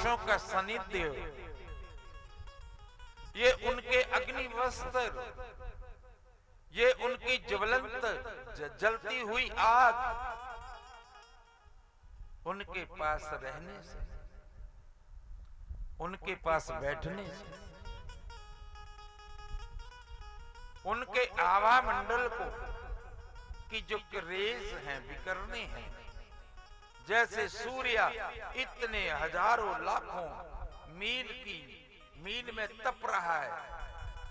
महापुरुषों का सानिध्य, ये उनके अग्नि वस्त्र, ये उनकी ज्वलंत जलती हुई आग, उनके पास रहने से, उनके पास बैठने से, उनके आभा मंडल को की जो रेस हैं, विकरणे हैं, जैसे सूर्य इतने हजारों लाखों मील में तप रहा है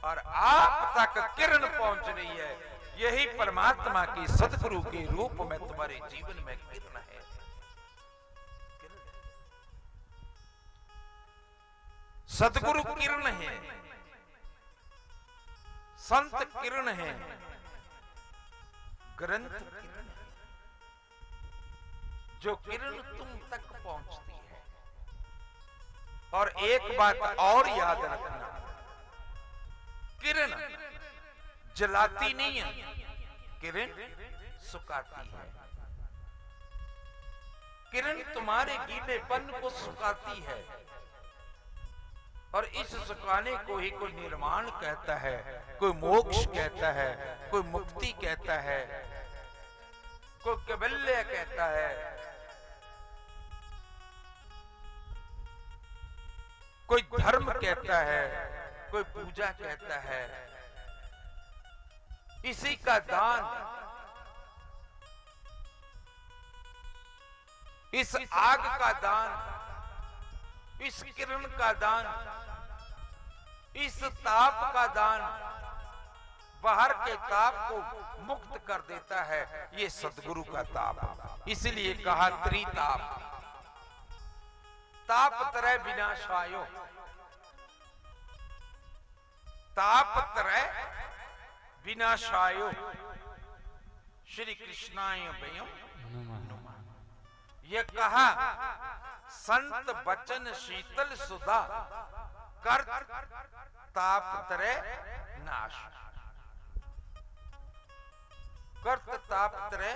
और आप तक किरण पहुंच रही है, यही परमात्मा की सद्गुरु के रूप में तुम्हारे जीवन में किरण है। सद्गुरु किरण है, संत किरण है, ग्रंथ किरण है, जो किरण तुम तक पहुंचती है। और एक बात और याद रखना, किरण जलाती नहीं है, किरण सुखाती है। किरण तुम्हारे गीलेपन को सुखाती है, और इस सुखाने को ही कोई निर्माण कहता है, कोई मोक्ष कहता है, कोई मुक्ति कहता है, कोई कैवल्य कहता है, कोई धर्म कहता है, कोई पूजा कहता है। इसी का दान, इस आग का दान, इस किरण का दान, इस ताप का दान बाहर के ताप को मुक्त कर देता है, ये सद्गुरु का ताप। इसलिए कहा त्रिताप, ताप तरह विनाशायो, ताप तरह विनाशायो, श्री कृष्णाय वयम् नमः। यह कहा संत बचन शीतल सुधा, कर ताप तरह नाश, कर्त ताप तरह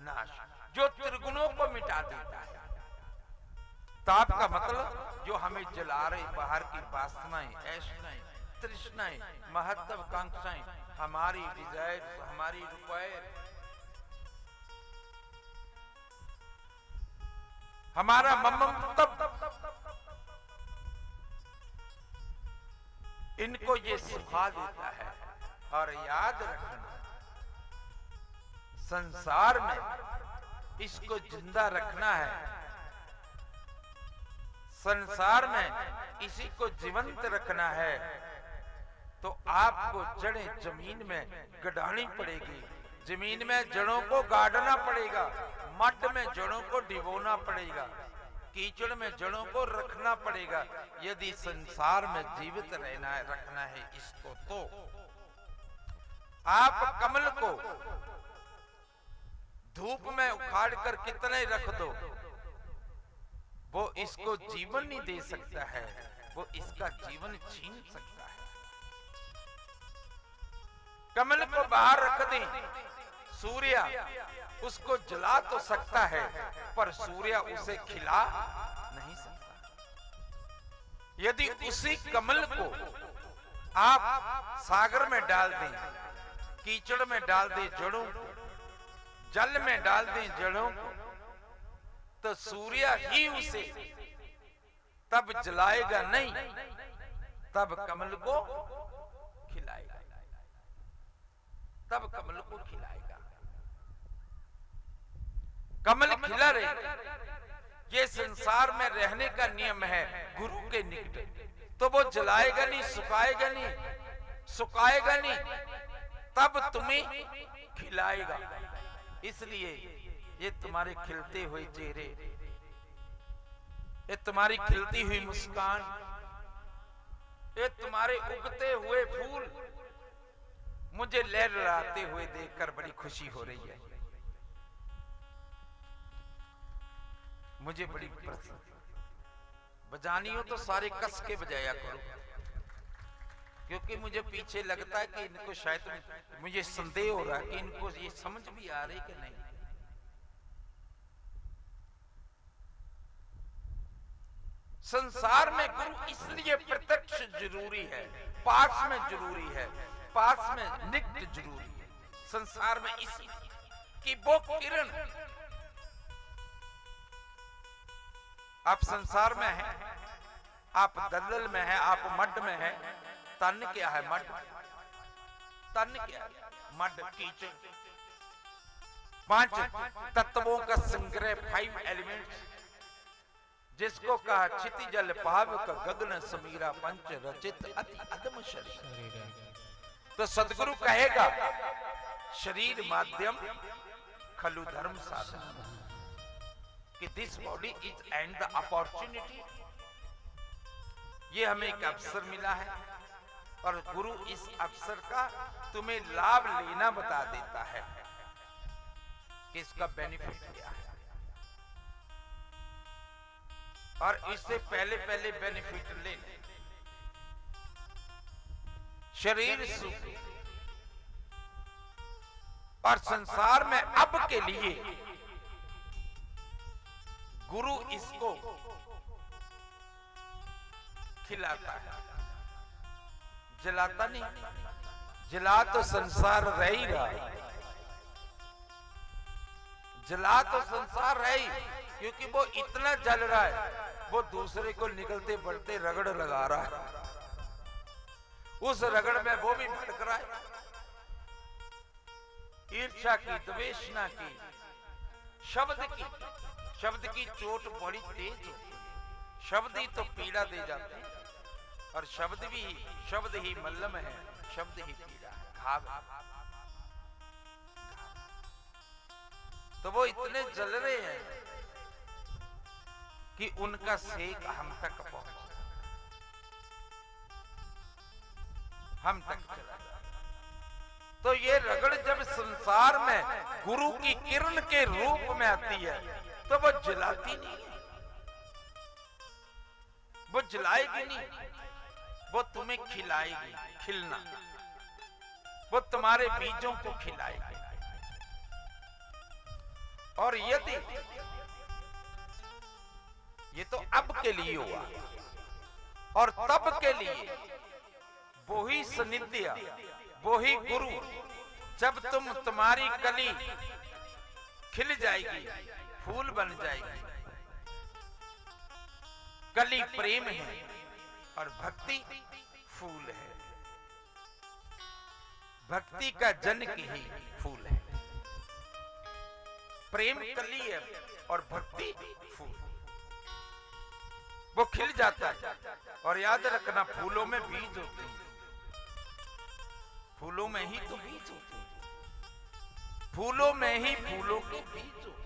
नाश, जो त्रिगुणों को मिटा देता है। ताप का मतलब जो हमें जला रहे बाहर की वासनाएं, ऐशनाएं, तृष्णाएं, महत्वाकांक्षाएं, हमारी डिजायर, हमारी रिक्वायर, हमारा ममत्व, इनको ये सुखा देता है। और याद रखना, संसार में इसको जिंदा रखना है, संसार में इसी को जीवंत रखना है, तो आपको जड़ें जमीन में गड़ानी पड़ेगी, जमीन में जड़ों को गाड़ना पड़ेगा, मड में जड़ों को डिबोना पड़ेगा, कीचड़ में जड़ों को रखना पड़ेगा, यदि संसार में जीवित रहना है, रखना है इसको। तो आप कमल को धूप में उखाड़ कर कितने रख दो, वो इसको जीवन नहीं दे सकता है, वो इसका जीवन छीन सकता है। कमल को बाहर रख दें, सूर्य उसको जला तो सकता है, पर सूर्य उसे खिला नहीं सकता। यदि उसी कमल को आप सागर में डाल दें, कीचड़ में डाल दें जड़ों को, जल में डाल दें जड़ों को, तो सूर्य ही उसे तब जलाएगा नहीं, तब कमल को खिलाएगा, तब कमल को खिलाएगा। कमल खिला रहे, ये संसार में रहने का नियम है गुरु के निकट। तो वो जलाएगा नहीं, सुखाएगा नहीं, सुखाएगा नहीं, तब तुम्हें खिलाएगा। इसलिए ये तुम्हारे खिलते हुए चेहरे, ये तुम्हारी खिलती हुई मुस्कान, ये तुम्हारे उगते हुए फूल मुझे लहराते हुए देखकर बड़ी खुशी हो रही है, मुझे बड़ी प्रसन्न। बजानी हो तो सारे कस के बजाया करो, क्योंकि मुझे पीछे लगता है कि इनको शायद, मुझे संदेह हो रहा है कि इनको ये समझ भी आ रही कि नहीं। संसार में गुरु इसलिए प्रत्यक्ष जरूरी है, पास में जरूरी है, पास में निकट जरूरी है संसार में, इसी कि वो किरण। आप संसार में हैं, आप दलदल में हैं, आप मड में हैं। तन क्या है? मड। तन क्या है? मड, कीचड़। 5 तत्वों का संग्रह, 5 एलिमेंट्स, जिसको कहा क्षिति जल पाव का गगन समीरा पंच रचित अति अदम शरीर। तो सदगुरु कहेगा शरीर माध्यम खलु धर्म साधन, कि this body is and the opportunity. ये हमें एक अवसर मिला है और गुरु इस अवसर का तुम्हें लाभ लेना बता देता है कि इसका बेनिफिट क्या है, और इससे पहले पहले बेनिफिट ले लें। शरीर सुख और संसार में अब के लिए गुरु इसको खिलाता है, जलाता नहीं। जला तो संसार रह ही रहा, जला तो संसार रह ही, क्योंकि वो इतना जल रहा है, वो दूसरे को निकलते बढ़ते रगड़ लगा रहा है, उस रगड़ में वो भी भड़क रहा है। ईर्ष्या की, द्वेषना की, शब्द की चोट बड़ी तेज होती है। शब्द ही तो पीड़ा दे जाते हैं, और शब्द ही मल्लम है, शब्द ही पीड़ा है, घाव है। तो वो इतने जल रहे हैं कि उनका सेक हम तक पहुंच, हम तक चला। तो ये रगड़ जब संसार में गुरु की किरण के रूप में आती है तो वो जलाती नहीं, वो जलाएगी नहीं, वो तुम्हें खिलाएगी, खिलना, वो तुम्हारे बीजों को खिलाएगी। और यदि ये तो अब के लिए हुआ, और तब के लिए वो ही सनिध्या, वो ही गुरु, जब तुम्हारी कली खिल जाएगी, फूल बन जाएगी। कली प्रेम है और भक्ति फूल है, भक्ति का जनक ही फूल है। प्रेम कली है और भक्ति फूल, वो खिल जाता है। और याद रखना, फूलों में बीज होते हैं, फूलों में ही तो बीज होते हैं, फूलों में ही फूलों के बीज होते हैं।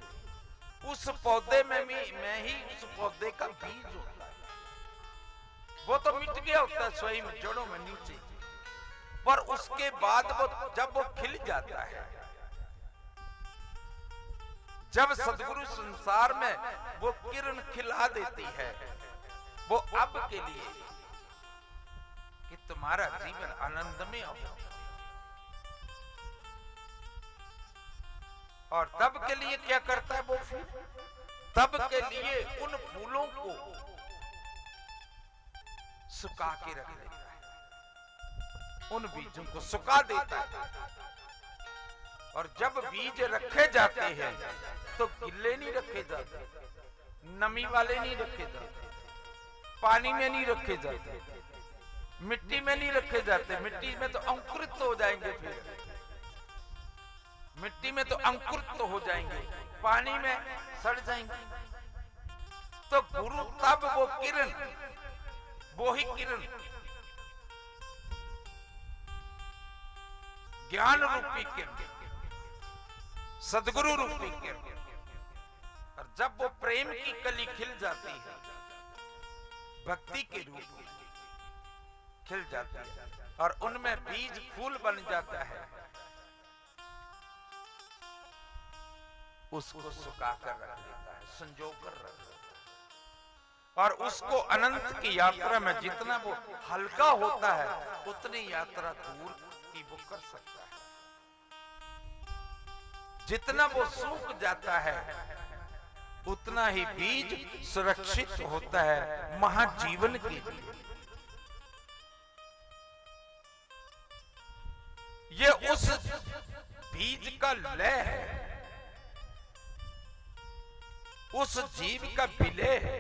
उस पौधे में ही उस पौधे का बीज होता है, वो तो मिट गया होता है स्वयं जड़ों में नीचे, पर उसके बाद वो जब वो खिल जाता है, जब सदगुरु संसार में वो किरण खिला देती है, वो अब के लिए कि तुम्हारा जीवन आनंदमय हो, और तब के लिए क्या करता है वो फूल? तब के लिए उन फूलों को सुखा के रख देता है, उन बीजों को सुखा देता है। और जब बीज रखे जाते हैं तो गिल्ले नहीं रखे जाते, नमी वाले नहीं रखे जाते, पानी में नहीं रखे जाते, मिट्टी में नहीं रखे जाते। मिट्टी में तो अंकुरित हो जाएंगे, फिर मिट्टी में तो अंकुरित हो जाएंगे, पानी में सड़ जाएंगे। तो गुरु तब वो किरण, वो ही किरण, ज्ञान रूपी किरण, सदगुरु रूपी किरण, और जब वो प्रेम की कली खिल जाती है, भक्ति के रूप में खिल जाती है, और उनमें बीज फूल बन जाता है, उसको सुखा कर रख देता है, संजो कर रख देता है। और उसको अनंत की यात्रा में जितना वो हल्का होता है, उतनी यात्रा दूर की वो कर सकता है। जितना वो सूख जाता है, उतना ही बीज सुरक्षित होता है महाजीवन के लिए। ये उस बीज का लय है, उस जीव का विलय है,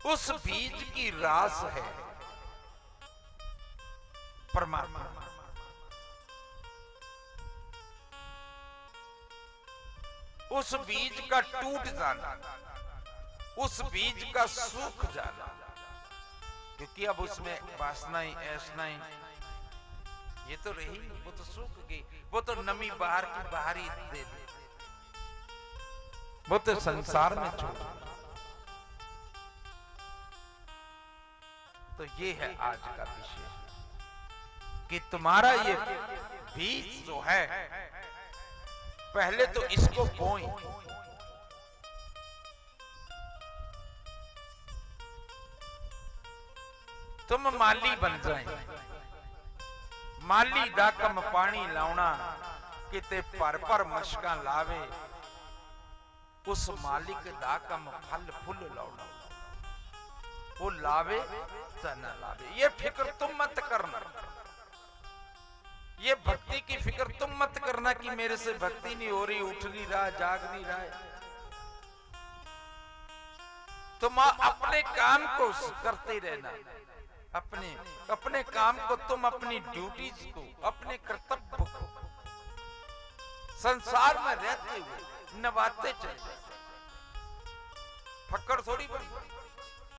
उस बीज की रास है परमात्मा। उस बीज का टूट जाना, उस बीज का सूख जाना, क्योंकि अब उसमें वासनाएं ऐसनाएं ये तो रही, वो तो सूख गई, वो तो नमी बाहर की बाहर ही दे दी, वो तो संसार में छोड़। तो ये है आज का विषय कि तुम्हारा ये बीज जो है, पहले तो इसको बोई, तुम माली बन जाए। माली दा कम पानी लाउना किते पर पर मशका लावे, उस मालिक दा कम फल फुल लाउना, वो लावे चाहे ना लावे। ये फिक्र तुम मत करना, ये भक्ति की फिक्र तुम मत करना कि मेरे से भक्ति नहीं हो रही, उठ नहीं रहा, जाग नहीं रहा है। तुम अपने काम को करते रहना, अपने काम को, तुम अपनी ड्यूटीज को, अपने कर्तव्य को संसार में रहते हुए निभाते चले। फक्कड़ थोड़ी बनी।